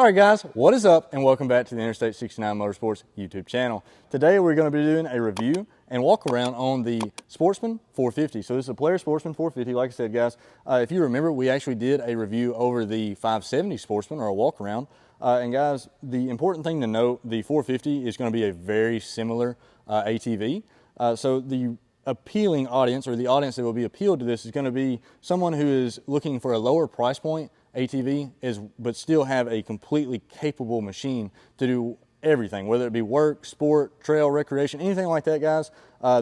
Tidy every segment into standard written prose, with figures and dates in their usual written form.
Alright guys, what is up and welcome back to the Interstate 69 Motorsports YouTube channel. Today we're going to be doing a review and walk around on the Sportsman 450. So this is a Polaris Sportsman 450. Like I said guys, if you remember, we actually did a review over the 570 Sportsman, or a walk around. And guys, the important thing to note, the 450 is going to be a very similar ATV. So the appealing audience, or the audience that will be appealed to this, is going to be someone who is looking for a lower price point ATV, but still have a completely capable machine to do everything, whether it be work, sport, trail, recreation, anything like that, guys.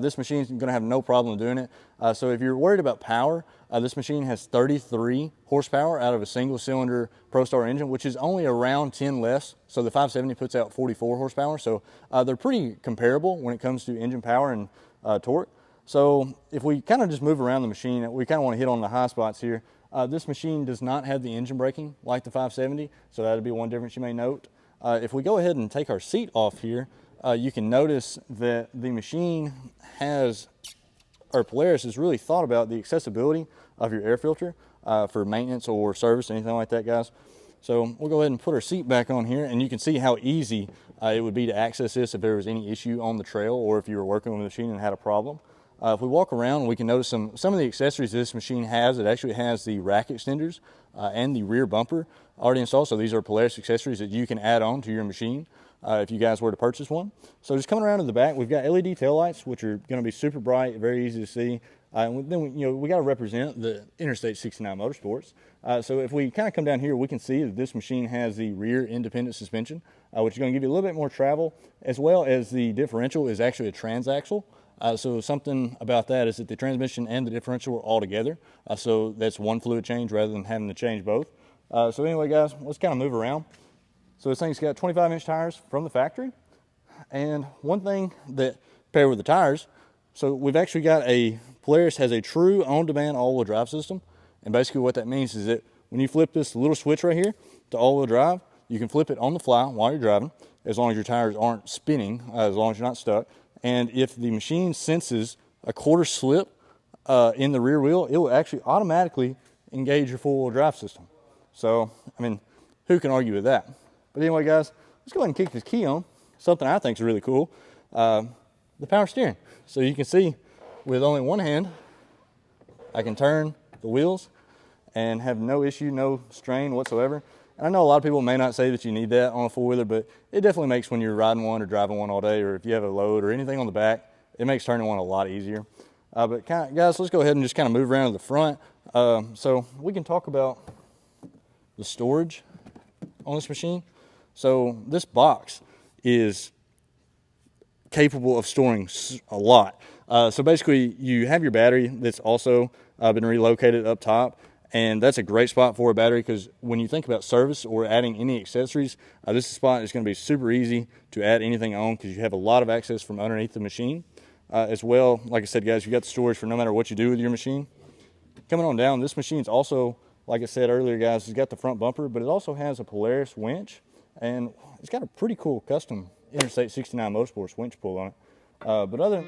This machine is going to have no problem doing it. So if you're worried about power, this machine has 33 horsepower out of a single cylinder ProStar engine, which is only around 10 less. So the 570 puts out 44 horsepower. So they're pretty comparable when it comes to engine power and torque. So if we kind of just move around the machine, we kind of want to hit on the high spots here. This machine does not have the engine braking like the 570, so that'll be one difference you may note. If we go ahead and take our seat off here, you can notice that the machine has, or Polaris has really thought about the accessibility of your air filter for maintenance or service, anything like that, guys. So we'll go ahead and put our seat back on here, and you can see how easy it would be to access this if there was any issue on the trail, or if you were working with the machine and had a problem. If we walk around, we can notice some of the accessories this machine has. It actually has the rack extenders and the rear bumper already installed. So these are Polaris accessories that you can add on to your machine if you guys were to purchase one. So just coming around to the back, we've got LED taillights, which are going to be super bright, very easy to see. And then we got to represent the Interstate 69 Motorsports. So if we kind of come down here, we can see that this machine has the rear independent suspension, which is going to give you a little bit more travel, as well as the differential is actually a transaxle. So something about that is that the transmission and the differential are all together. So that's one fluid change rather than having to change both. So anyway, guys, let's kind of move around. So this thing's got 25-inch tires from the factory. And one thing that paired with the tires, so we've actually got Polaris has a true on-demand all-wheel drive system. And basically what that means is that when you flip this little switch right here to all-wheel drive, you can flip it on the fly while you're driving, as long as your tires aren't spinning, as long as you're not stuck. And if the machine senses a quarter slip in the rear wheel, it will actually automatically engage your four-wheel drive system. So, I mean, who can argue with that? But anyway, guys, let's go ahead and kick this key on. Something I think is really cool, the power steering. So you can see with only one hand, I can turn the wheels and have no issue, no strain whatsoever. And I know a lot of people may not say that you need that on a four-wheeler, but it definitely makes when you're riding one or driving one all day, or if you have a load or anything on the back, it makes turning one a lot easier. But guys, let's go ahead and just kind of move around to the front. So we can talk about the storage on this machine. So this box is capable of storing a lot. So basically, you have your battery that's also been relocated up top. And that's a great spot for a battery, because when you think about service or adding any accessories, this spot is going to be super easy to add anything on, because you have a lot of access from underneath the machine. As well, like I said, guys, you got the storage for no matter what you do with your machine. Coming on down, this machine's also, like I said earlier, guys, it's got the front bumper, but it also has a Polaris winch, and it's got a pretty cool custom Interstate 69 Motorsports winch pull on it. But other